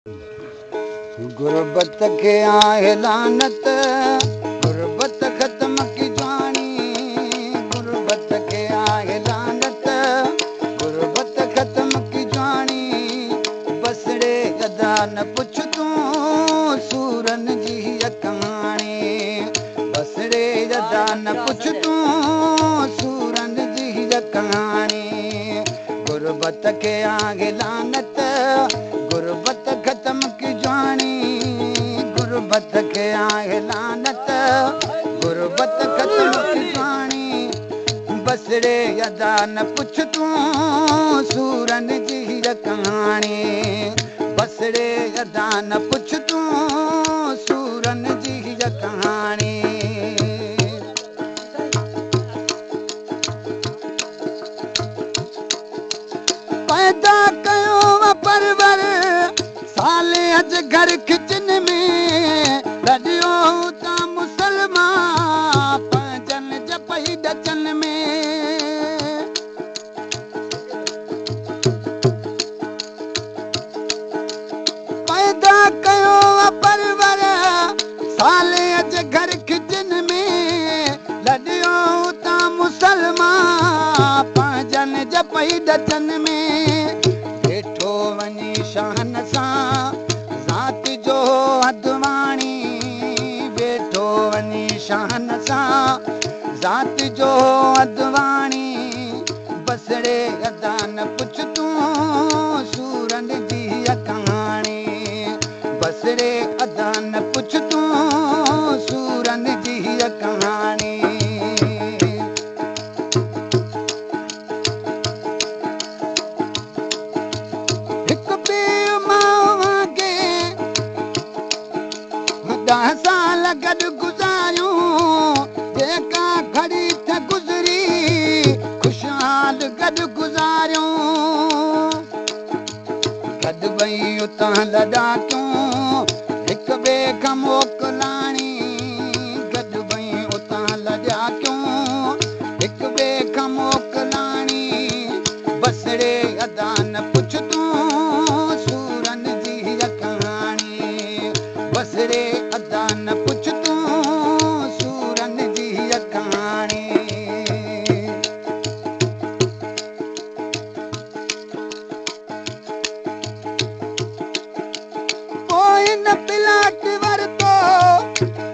गुरबत के आहे लानत, गुरबत खत्म की जानी। गुरबत के आहे लानत, गुरबत खत्म की जानी। बसड़े अदा न पुछ तूं सूरन जी कहानी। बसड़े अदा न पुछ तूं सूरन जी कहानी। गुरबत के आहे लानत, गुरबत खत्म की जानी। गुरबत के आहे लानत, गुरबत खत्म की जानी। बसड़े अदा न पुछ तूं सूरन जी कहानी। बसड़े अदा न पुछ तूं सूरन जी कहानी। पैदा कयो परवर साले अज घर किचन में। लॾियो त मुसलमान पंहिंजनि जपई डचन में। पैदा कयो परवर साले अज घर किचन में। लॾियो त मुसलमान पंहिंजनि जपई डचन में। वेठो वञी शान सां ज़ात जो अदवाणी। वेठो वञी शान सां ज़ात जो अदवाणी। बसड़े अदा न पुछ तूं सूरन जी कहानी। बसड़े अदा न पुछ तूं सूरन जी कहानी। हिकु ॿिए मां वांगे 10 साल गॾु गुज़ारियूं। जेका घड़ी थ गुज़री ख़ुशहाल गॾु गुज़ारियूं। गॾु वई उतां लॾाकियूं हिक ॿिए खां मोकिलाणी। गॾु वई उतां लॾाकियूं हिक ॿिए खां मोकिलाणी। बसड़े अदा न पुछ तूं सूरन जी कहानी। बसड़े अदा न पुछ तूं सूरन जी कहानी। पोइ न प्लाट वरितो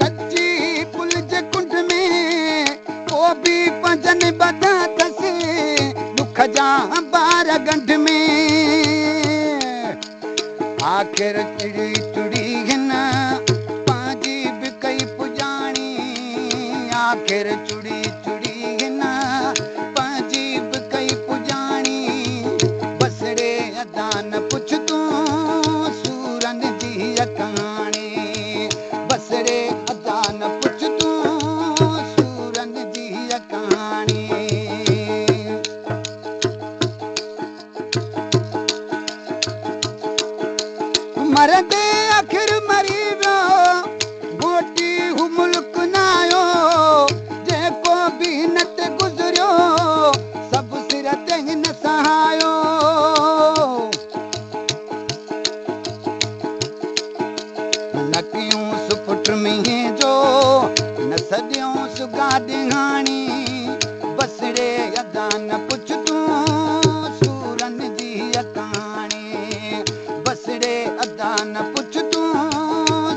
कच्ची पुल जे कुंड में। पोइ बि पंजनि ॿधा अथसि दुख जा ॿार गंढ में। आख़िर चिड़ी चुड़ी हिन पंहिंजी बि कई पुॼाणी। आख़िर चुड़ी चुड़ी हिन पंहिंजी बि कई पुॼाणी। बसड़े अदा न पुछ तूं सूरन जी कहानी। बसड़े अदा न पुछ तूं सूरन जी कहानी। मरदे आख़िर मरी वियो घोटी हू मुल्क न आयो। जेको बि हिन ते गुज़रियो सभु सिर ते हिन सहायो। न कयूंसि पुट मींहं जो न सॼियूंसि गाॾी हाणी। बसड़े अदा न पुछ तूं सूरन जी कहानी। बसड़े अदा न पुछ तूं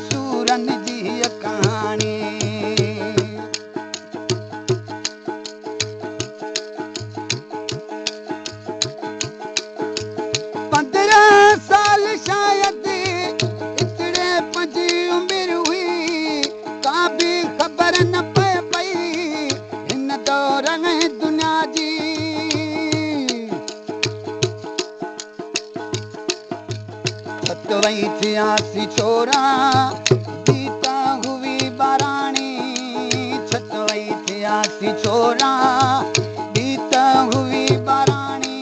सूरन जी कहानी। 15 साल शायदि एतिरे पंहिंजी उमिरि हुई। का बि ख़बर न पए पई हिन दौर में दुनिया जी। छत वई थियासीं छोरा बीता हुई ॿाराणी। छत वई थियासीं छोरा बीता हुई ॿाराणी।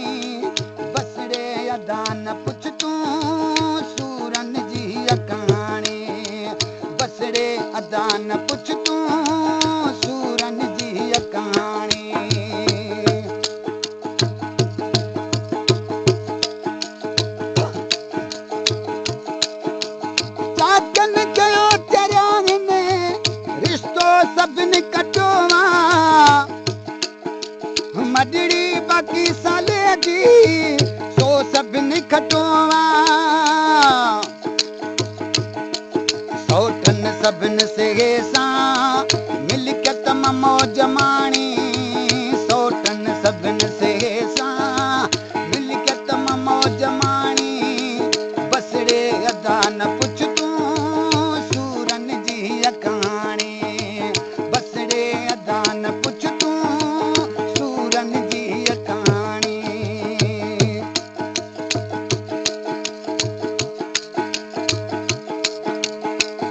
बसड़े अदा न पुछ तूं सूरन जी कहानी। बसड़े अदा न पुछ तूं सूरन जी कहानी। जी सो सभिनी खटोवा सौठन सभिनी से सां मिलकत मौज माणी सौठन सभिनी से सां मिलकत मौज माणी बसड़े अदा न पुछ तूं सूरन जी कहाणी बसड़े अदा न पुछ तूं सूरन जी कहाणी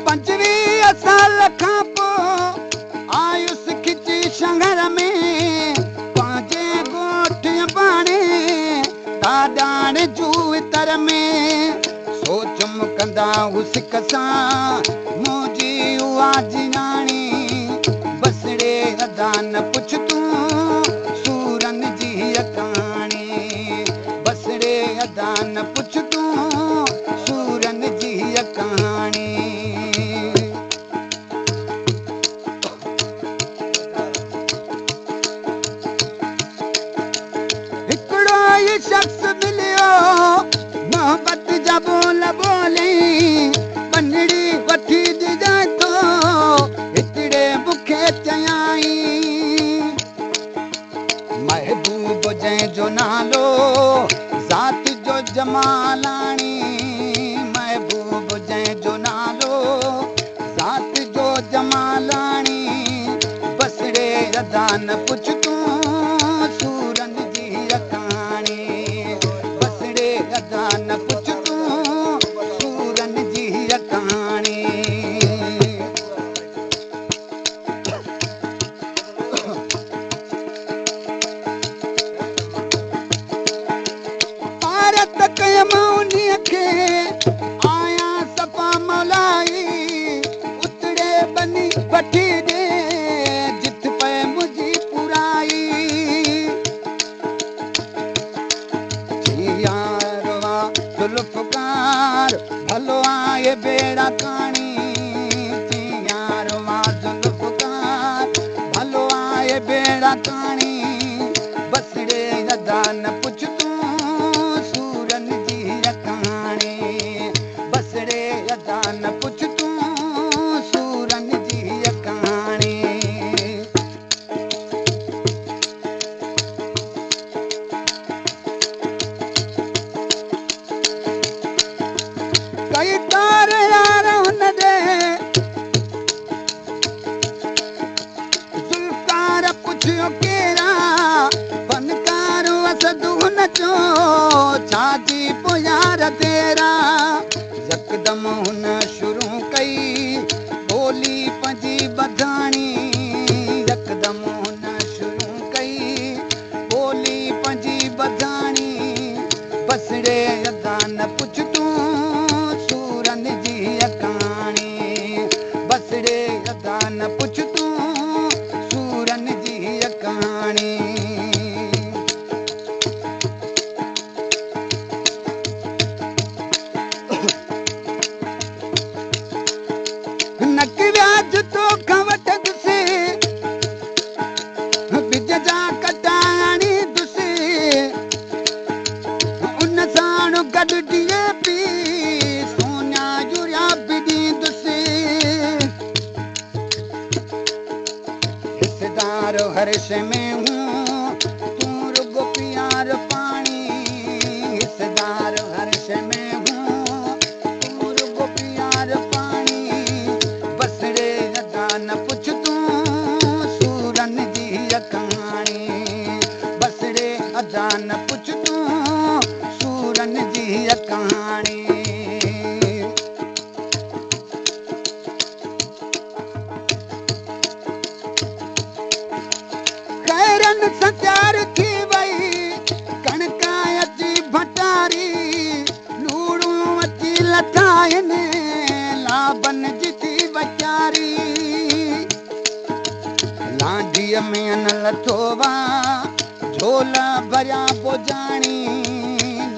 पंजवीह साल खां पोइ आयुस खिची शंगर में पंहिंजे ॻोठ बाणे ॾाॾाण जूतर में सोच मुकंदा हुसिक सां मुंहिंजी उहा जिनाणी बसड़े अदा न पुछ तूं सूरन जी कहाणी बसड़े अदा न पुछ तूं सूरन जी कहाणी हिकिड़ो ई शख्स मिलियो मोहबत जा बोल बोले बनड़ी वठी ॾिजांइ थो हिकिड़े मूंखे चयाई महबूब जंहिंजो नालो ज़ात जो जमालाणी महबूब जंहिंजो नालो ज़ात जो जमालाणी बसड़े अदा न पुछ तूं सूरन जी कहाणी बसड़े अदा न पुछ तूं सूरन जी कहाणी भारत कयमौनीअ खे आया सफ़ा मौलाई उतड़े बनी वठी ॾे जित पए मुंहिंजी पुराई यारवा जुल्फ़कार भलो आए बेड़ा काणी यारवा जुल्फ़कार भलो आए बेड़ा काणी बसड़े अदा न पुछ तूं सूरन जी कहाणी बसड़े अदा न पुछ तूं सूरन जी कहाणी कई तार यार हुन दे ज़ुल्फ़कार पुछियो केरा फनकार असद हुन चो छाजी पोइ यार तेरा यकदम हुन शुरू कई ॿोली पंहिंजी ॿधाणी यकदम हुन शुरू कई ॿोली पंहिंजी ॿधाणी बसड़े अदा न पुछ तूं सूरन जी कहाणी बसड़े अदा न पुछ तूं सूरन जी कहाणी नक व्याज तो खवट दुसे बिज जा कटाणी दुसे उन साण गॾु ॾीए पी सोनिया यूरिया बि ॾींदुसि हिसेदार हर शइ में हूं तूं रुगो प्यार पाणी हिसेदार हर शइ में हूं तूं रुगो प्यार पाणी बसड़े अदा न पुछ तूं सूरन जी कहाणी बसड़े अदा न पुछ तूं सूरन जी कहाणी खैरन सां तयार थी वई कणका अची भटारी लूड़ूं अची लथाइनि लाभन जी थी वीचारी लांडीअ में न लथो वा झोला भरिया बोजाणी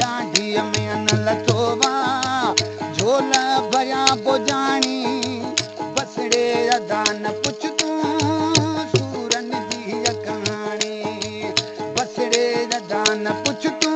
लांडीअ में न लथो वा झोला भरिया बोजाणी बसड़े अदा न पुछ तूं सूरन जी कहाणी बसड़े अदा न पुछ तूं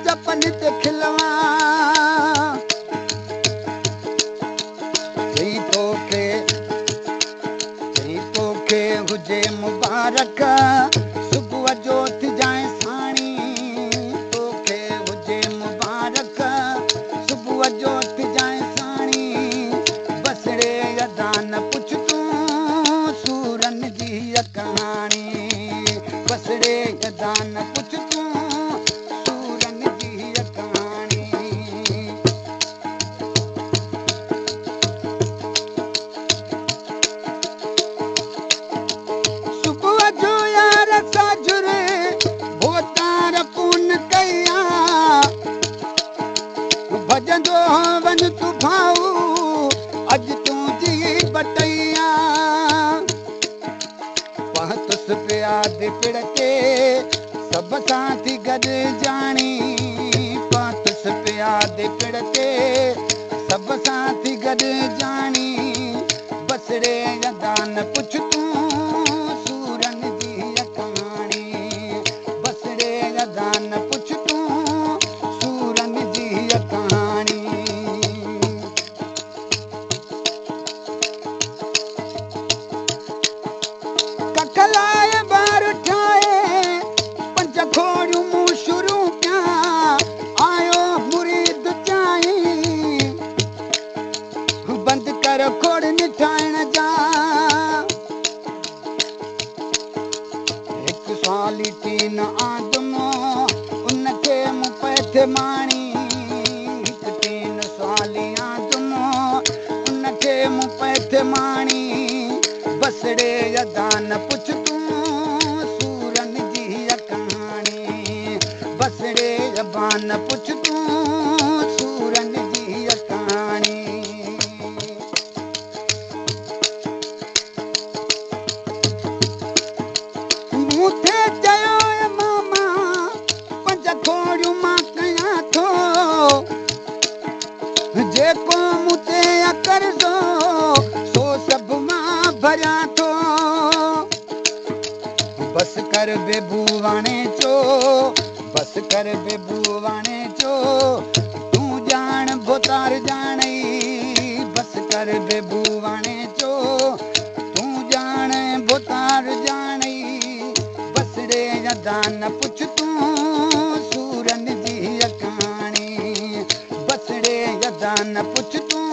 चपन ते खिलवा चई तोखे हुजे मुबारक सुबुह जो थी जाए साणी तोखे हुजे मुबारक सुबुह जो थी जाए साणी बसड़े अदा न पुछ तूं सूरनि जी कहाणी बसड़े अदा न पुछ तूं सूरनि जी कहाणी सुबुह जो यार साजुरे भोतार पून कया भजंदो वञ तूं भाऊ अॼु तुंहिंजी बटैया पहुतुसि पिया दिपड़ ते सभ सां थी गॾु जाणी पहुतुसि पिया दिपड़ ते सभ सां थी गॾु जाणी बसड़े अदा न पुछ तूं सूरनि जी कहाणी बसड़े अदा न पुछ तूं सूरनि जी कहाणी कखलाए बार ठाए पंज खोड़ियूं मूं शुरू कया आयो मुरीद चाही बंदि कर खोड़नि ठाहिण जा हिकु साली तीन आदमो उनखे मूं पैथे माणी हिकु तीन साली आदमो उनखे मूं पैथे माणी बसड़े अदा न पुछ तूं सूरनि जी कहाणी बसड़े अदा न पुछ तूं सूरनि जी कहाणी मूं थे चयो मामा पंज खोड़ियूं मां कयां थो जेको मूं ते कर्ज़ो सो सभु मां भरियां थो बस कर बेबू वाणे चो बस कर बेबू वाणे चो तूं ॼाण भोतार ॼाणई बस कर बेबू वाणे चो तूं ॼाण भोतार ॼाणई बसड़े अदा न पुछ तूं सूरनि जी कहाणी बसड़े अदा न पुछ तूं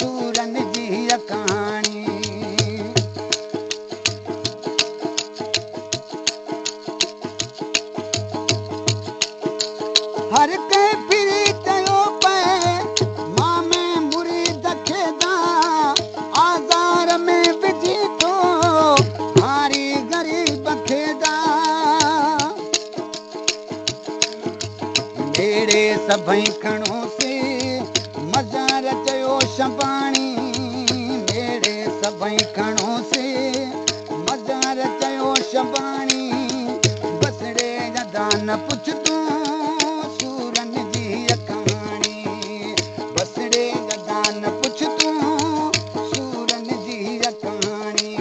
सूरनि जी कहाणी हर कंहिं फिरी चयो पए मामे मुरीद खे दा आज़ार में विझी थो हारी ग़रीब खे दा नेड़े सभई खणोसीं मज़ार चयो शबाणी नेड़े सभई खणोसीं मज़ार चयो शबाणी बसड़े अदा न पुछ तूं सूरनि जी कहाणी बसड़े अदा न पुछ तूं सूरनि जी कहाणी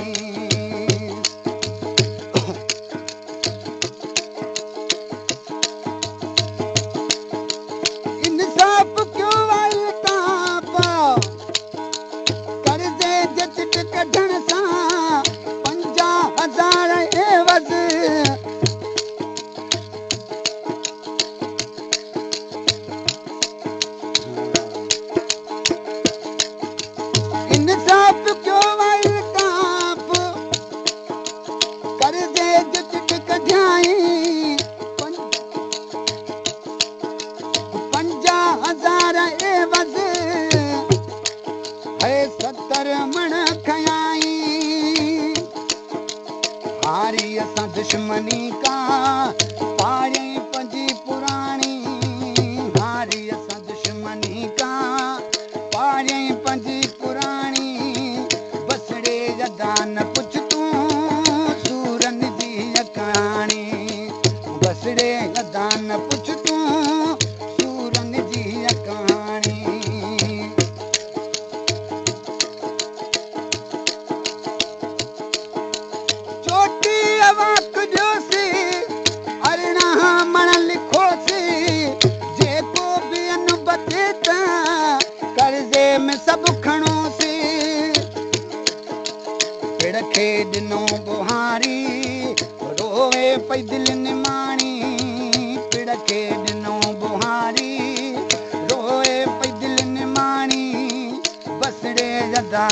इंसाफ़ क्यों अल्ताफ़ कर्ज़े जे चिट कढण सां 50,000 एवज़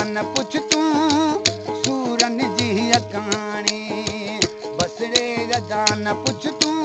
न पुछ तूं सूरन जी अकाणी बसड़े रजा न पुछ तूं